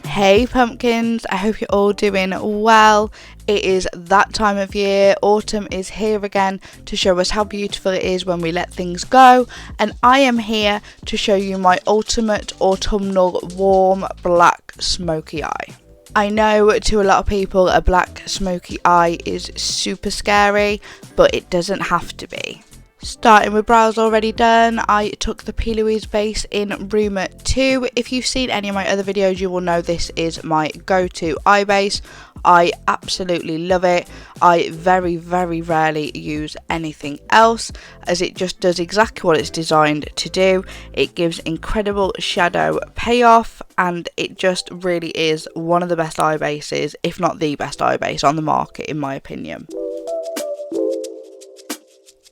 Hey pumpkins, I hope you're all doing well. It is that time of year, autumn is here again to show us how beautiful it is when we let things go, and I am here to show you my ultimate autumnal warm black smoky eye. I know to a lot of people a black smoky eye is super scary, but it doesn't have to be. Starting with brows already done, I took the PLouise base in Room 2. If you've seen any of my other videos, you will know this is my go-to eye base. I absolutely love it. I very rarely use anything else, as it just does exactly what it's designed to do. It gives incredible shadow payoff, and it just really is one of the best eye bases, if not the best eye base on the market in my opinion.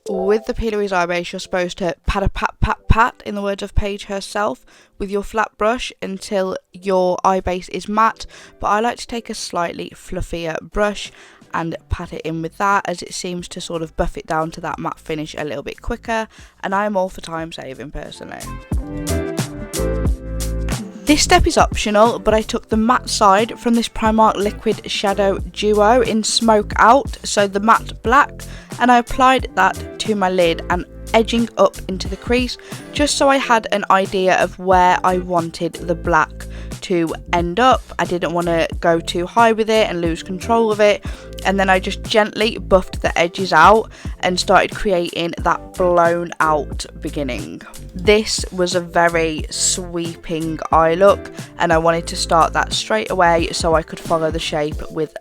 With the PLouise eye base, you're supposed to pat, in the words of Paige herself, with your flat brush until your eye base is matte, but I like to take a slightly fluffier brush and pat it in with that, as it seems to sort of buff it down to that matte finish a little bit quicker, and I'm all for time saving personally. This step is optional, but I took the matte side from this Primark Liquid Shadow Duo in Smoke Out, so the matte black, and I applied that to my lid and edging up into the crease, just so I had an idea of where I wanted the black to end up. I didn't want to go too high with it and lose control of it, and then I just gently buffed the edges out and started creating that blown out beginning. This was a very sweeping eye look, and I wanted to start that straight away so I could follow the shape with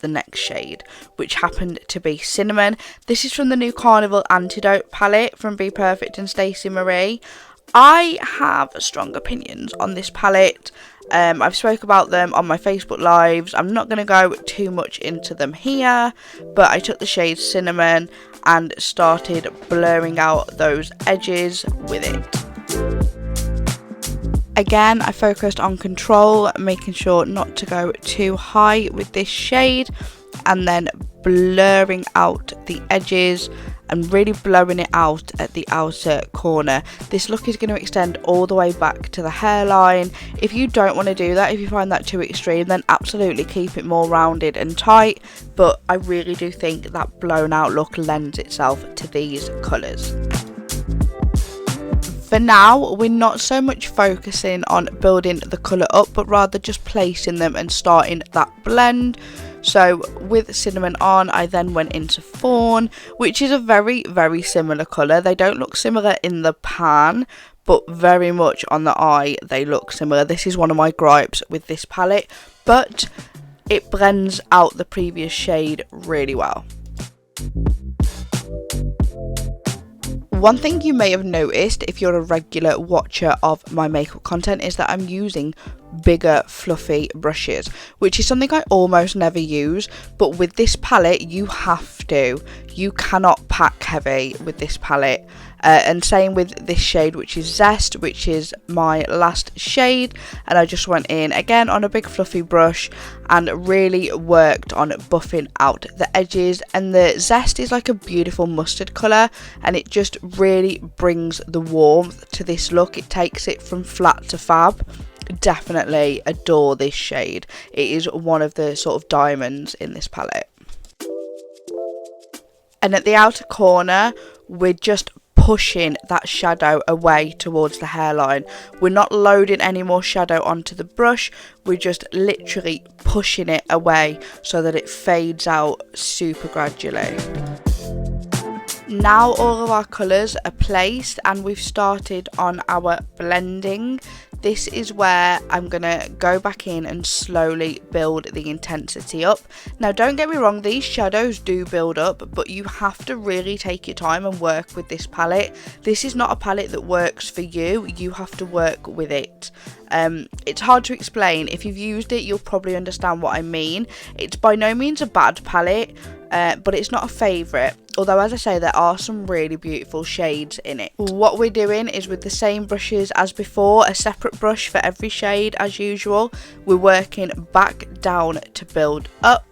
the next shade, which happened to be Cinnamon. This is from the new Carnival Antidote palette from Be Perfect and Stacey Marie. I have strong opinions on this palette. I've spoke about them on my Facebook lives. I'm not going to go too much into them here, but I took the shade Cinnamon and started blurring out those edges with it. Again, I focused on control, making sure not to go too high with this shade, and then blurring out the edges and really blowing it out at the outer corner. This look is going to extend all the way back to the hairline. If you don't want to do that, if you find that too extreme, then absolutely keep it more rounded and tight, but I really do think that blown out look lends itself to these colours. For now, we're not so much focusing on building the colour up, but rather just placing them and starting that blend. So with Cinnamon on, I then went into Fawn, which is a very similar colour. They don't look similar in the pan, but very much on the eye they look similar. This is one of my gripes with this palette, but it blends out the previous shade really well. One thing you may have noticed if you're a regular watcher of my makeup content is that I'm using bigger fluffy brushes, which is something I almost never use, but with this palette you have to. You cannot pack heavy with this palette, and same with this shade, which is Zest, which is my last shade, and I just went in again on a big fluffy brush and really worked on buffing out the edges. And the Zest is like a beautiful mustard colour, and it just really brings the warmth to this look. It takes it from flat to fab. Definitely adore this shade. It is one of the sort of diamonds in this palette. And at the outer corner, we're just pushing that shadow away towards the hairline. We're not loading any more shadow onto the brush, we're just literally pushing it away so that it fades out super gradually. Now all of our colours are placed and we've started on our blending. This is where I'm going to go back in and slowly build the intensity up. Now don't get me wrong, these shadows do build up, but you have to really take your time and work with this palette. This is not a palette that works for you, you have to work with it. It's hard to explain. If you've used it, you'll probably understand what I mean. It's by no means a bad palette, but it's not a favourite. Although, as I say, there are some really beautiful shades in it. What we're doing is with the same brushes as before, a separate brush for every shade as usual. We're working back down to build up.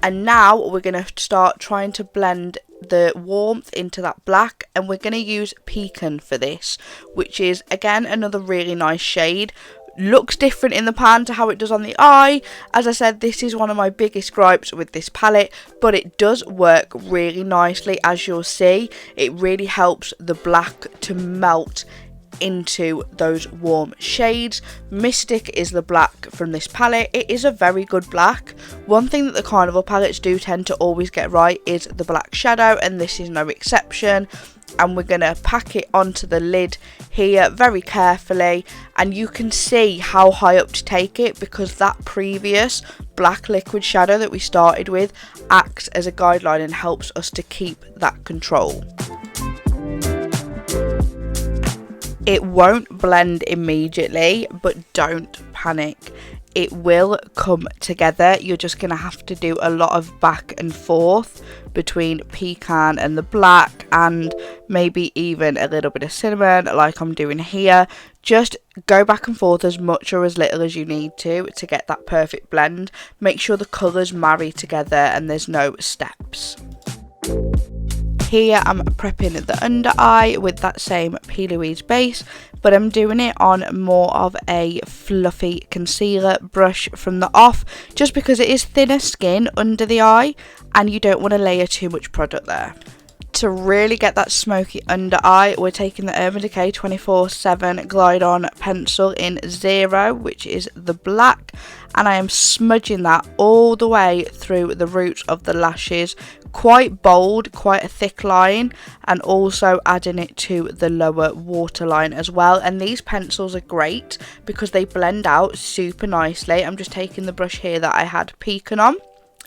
And now we're going to start trying to blend the warmth into that black, and we're going to use Pecan for this, which is again another really nice shade. Looks different in the pan to how it does on the eye. As I said, this is one of my biggest gripes with this palette, but it does work really nicely. As you'll see, it really helps the black to melt into those warm shades. Mystic is the black from this palette. It is a very good black. One thing that the Carnival palettes do tend to always get right is the black shadow, and this is no exception. And we're going to pack it onto the lid here very carefully, and you can see how high up to take it, because that previous black liquid shadow that we started with acts as a guideline and helps us to keep that control. It won't blend immediately, but don't panic. It will come together. You're just going to have to do a lot of back and forth between Pecan and the black, and maybe even a little bit of cinnamon like I'm doing here. Just go back and forth as much or as little as you need to get that perfect blend. Make sure the colours marry together and there's no steps. Here I'm prepping the under eye with that same PLouise base, but I'm doing it on more of a fluffy concealer brush from the off, just because it is thinner skin under the eye and you don't want to layer too much product there. To really get that smoky under eye, we're taking the Urban Decay 24/7 Glide On pencil in 0, which is the black, and I am smudging that all the way through the roots of the lashes. Quite bold, quite a thick line, and also adding it to the lower waterline as well. And these pencils are great because they blend out super nicely. I'm just taking the brush here that I had Pecan on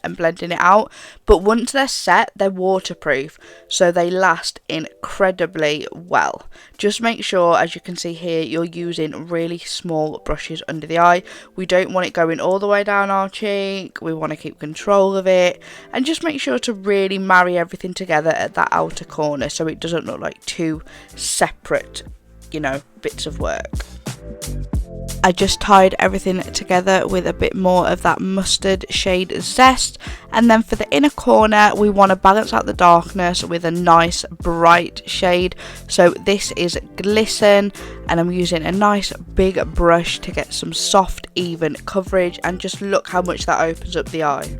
and blending it out, but once they're set, they're waterproof, so they last incredibly well. Just make sure, as you can see here, you're using really small brushes under the eye. We don't want it going all the way down our cheek. We want to keep control of it, and just make sure to really marry everything together at that outer corner so it doesn't look like two separate, you know, bits of work. I just tied everything together with a bit more of that mustard shade Zest, and then for the inner corner we want to balance out the darkness with a nice bright shade. So this is Glisten, and I'm using a nice big brush to get some soft even coverage, and just look how much that opens up the eye.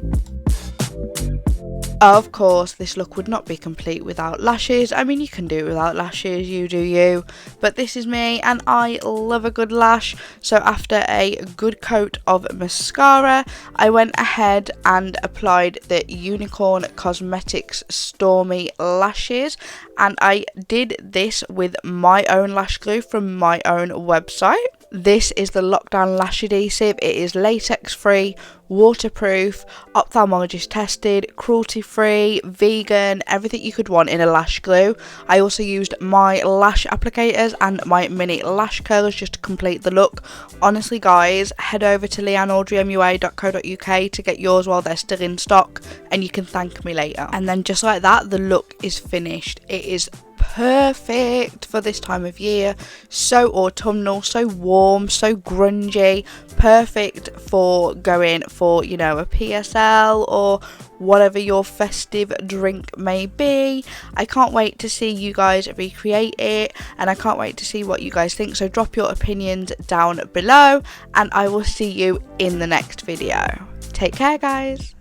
Of course, this look would not be complete without lashes. I mean, you can do it without lashes, you do you. But this is me, and I love a good lash. So after a good coat of mascara, I went ahead and applied the Unicorn Cosmetics Stormy Lashes. And I did this with my own lash glue from my own website. This is the Lockdown Lash Adhesive. It is latex free, waterproof, ophthalmologist tested, cruelty free, vegan, everything you could want in a lash glue. I also used my lash applicators and my mini lash curlers just to complete the look. Honestly guys, head over to LEANNEAUDREY.co.uk to get yours while they're still in stock, and you can thank me later. And then just like that, the look is finished. It is perfect for this time of year. So autumnal, so warm, so grungy. Perfect for going for, you know, a PSL or whatever your festive drink may be. I can't wait to see you guys recreate it, and I can't wait to see what you guys think. So drop your opinions down below, and I will see you in the next video. Take care guys.